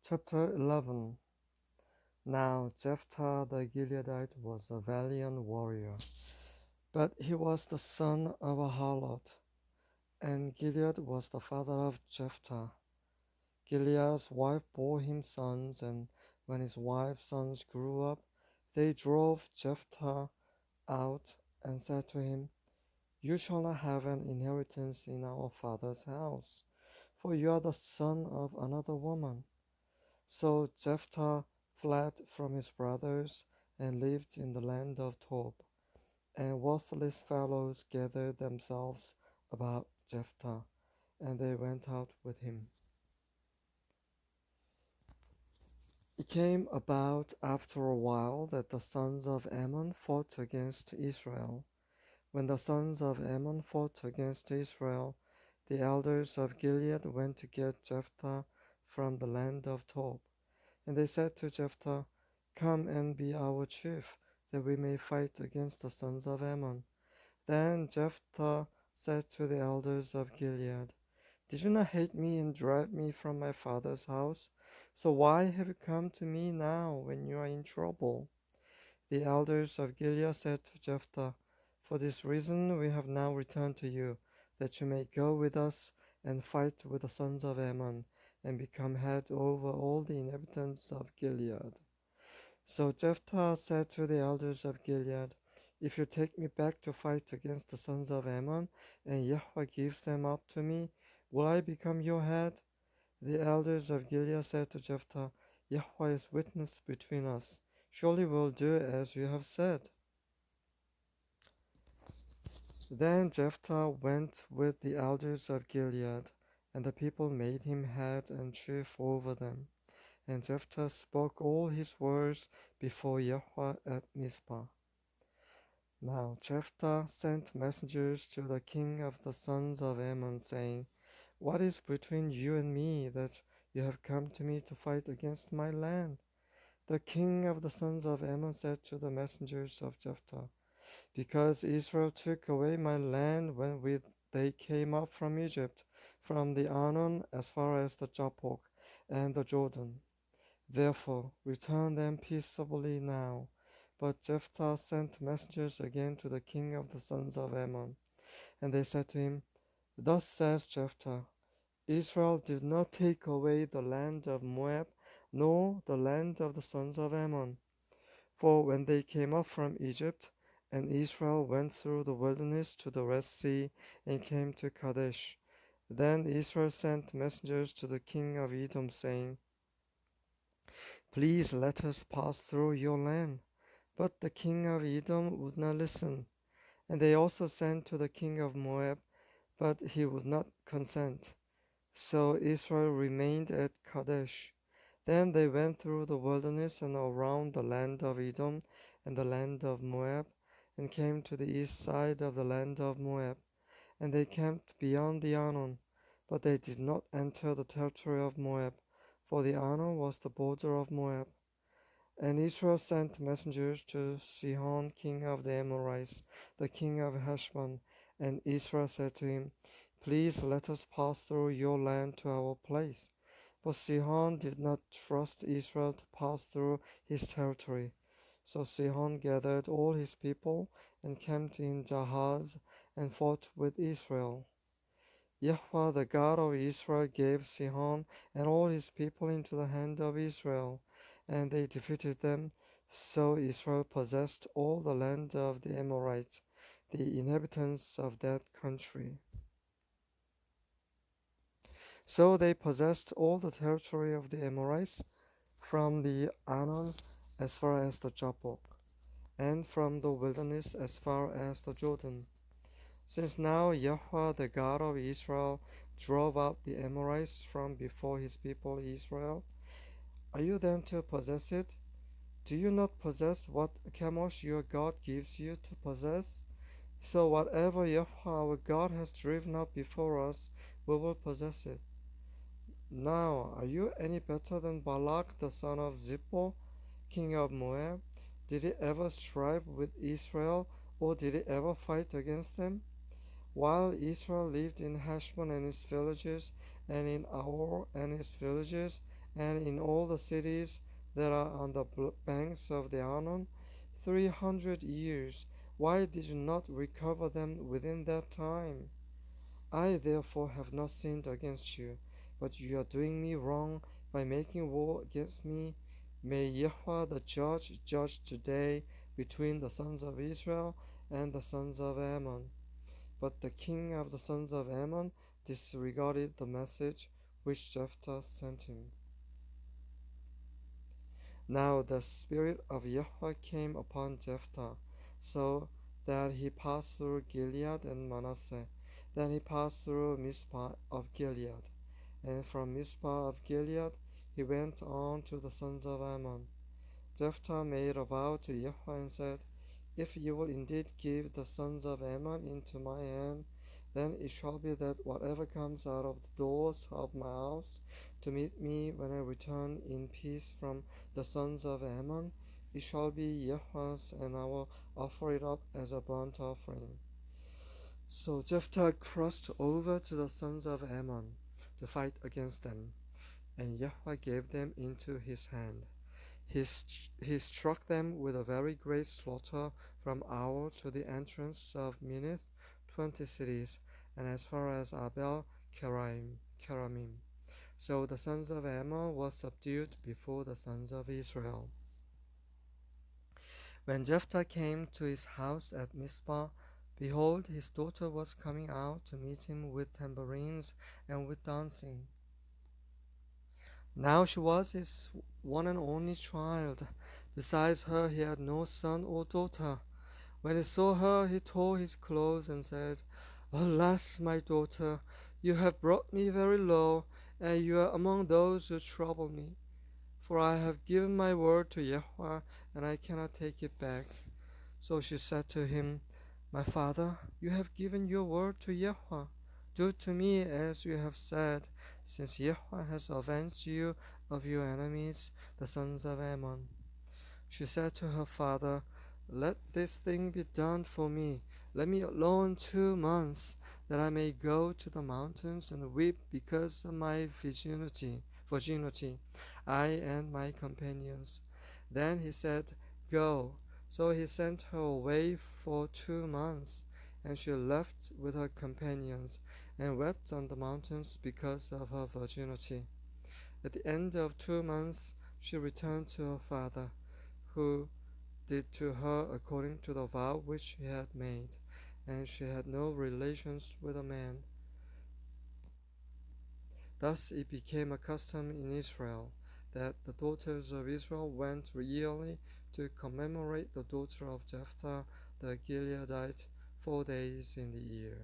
Chapter 11. Now Jephthah the Gileadite was a valiant warrior, but he was the son of a harlot, and Gilead was the father of Jephthah. Gilead's wife bore him sons, and when his wife's sons grew up, they drove Jephthah out and said to him, "You shall not have an inheritance in our father's house, for you are the son of another woman." So Jephthah fled from his brothers and lived in the land of Tob, and worthless fellows gathered themselves about Jephthah, and they went out with him. It came about after a while that the sons of Ammon fought against Israel. When the sons of Ammon fought against Israel, the elders of Gilead went to get Jephthah from the land of Tob. And they said to Jephthah, "Come and be our chief, that we may fight against the sons of Ammon." Then Jephthah said to the elders of Gilead, "Did you not hate me and drive me from my father's house? So why have you come to me now when you are in trouble?" The elders of Gilead said to Jephthah, "For this reason we have now returned to you, that you may go with us and fight with the sons of Ammon, and become head over all the inhabitants of Gilead." So Jephthah said to the elders of Gilead, "If you take me back to fight against the sons of Ammon, and Yahweh gives them up to me, will I become your head?" The elders of Gilead said to Jephthah, "Yahweh is witness between us. Surely we will do as you have said." Then Jephthah went with the elders of Gilead, and the people made him head and chief over them. And Jephthah spoke all his words before Yahweh at Mizpah. Now Jephthah sent messengers to the king of the sons of Ammon, saying, "What is between you and me, that you have come to me to fight against my land?" The king of the sons of Ammon said to the messengers of Jephthah, "Because Israel took away my land when they came up from Egypt, from the Arnon as far as the Jabbok and the Jordan. Therefore return them peaceably now." But Jephthah sent messengers again to the king of the sons of Ammon, and they said to him, "Thus says Jephthah, Israel did not take away the land of Moab, nor the land of the sons of Ammon. For when they came up from Egypt, and Israel went through the wilderness to the Red Sea, and came to Kadesh, then Israel sent messengers to the king of Edom, saying, "Please let us pass through your land." But the king of Edom would not listen. And they also sent to the king of Moab, but he would not consent. So Israel remained at Kadesh. Then they went through the wilderness and around the land of Edom and the land of Moab, and came to the east side of the land of Moab. And they camped beyond the Arnon, but they did not enter the territory of Moab, for the Arnon was the border of Moab. And Israel sent messengers to Sihon, king of the Amorites, the king of Heshbon. And Israel said to him, "Please let us pass through your land to our place." But Sihon did not trust Israel to pass through his territory. So Sihon gathered all his people and camped in Jahaz and fought with Israel. Yahweh, the God of Israel, gave Sihon and all his people into the hand of Israel, and they defeated them. So Israel possessed all the land of the Amorites, the inhabitants of that country. So they possessed all the territory of the Amorites, from the Arnon as far as the Jabbok, and from the wilderness as far as the Jordan. Since now Yahweh, the God of Israel, drove out the Amorites from before his people Israel, are you then to possess it? Do you not possess what Chemosh your God gives you to possess? So whatever Yahweh our God has driven out before us, we will possess it. Now are you any better than Balak the son of Zippor, king of Moab? Did he ever strive with Israel, or did he ever fight against them? While Israel lived in Heshbon and its villages, and in Aor and its villages, and in all the cities that are on the banks of the Arnon, 300 years. Why did you not recover them within that time? I therefore have not sinned against you, but you are doing me wrong by making war against me. May Yahweh the judge judge today between the sons of Israel and the sons of Ammon. But the king of the sons of Ammon disregarded the message which Jephthah sent him. Now the spirit of Yahweh came upon Jephthah, so that he passed through Gilead and Manasseh. Then he passed through Mizpah of Gilead, and from Mizpah of Gilead he went on to the sons of Ammon. Jephthah made a vow to Yahweh and said, if you will indeed give the sons of Ammon into my hand, then it shall be that whatever comes out of the doors of my house to meet me when I return in peace from the sons of Ammon, it shall be Yahweh's, and I will offer it up as a burnt offering. So Jephthah crossed over to the sons of Ammon to fight against them, and Yahweh gave them into his hand. He struck them with a very great slaughter from Ar to the entrance of Minnith, 20 cities, and as far as Abel Keramim. So the sons of Ammon were subdued before the sons of Israel. When Jephthah came to his house at Mizpah, behold, his daughter was coming out to meet him with tambourines and with dancing. Now she was his one and only child. Besides her, he had no son or daughter. When he saw her, he tore his clothes and said, alas, my daughter, you have brought me very low, and you are among those who trouble me. For I have given my word to Yahweh, and I cannot take it back. So she said to him, my father, you have given your word to Yahweh. Do to me as you have said, since Yahweh has avenged you of your enemies, the sons of Ammon. She said to her father, let this thing be done for me. Let me alone 2 months, that I may go to the mountains and weep because of my virginity, I and my companions. Then he said, go. So he sent her away for 2 months, and she left with her companions, and wept on the mountains because of her virginity. At the end of 2 months she returned to her father, who did to her according to the vow which he had made, and she had no relations with a man. Thus it became a custom in Israel that the daughters of Israel went yearly to commemorate the daughter of Jephthah the Gileadite 4 days in the year.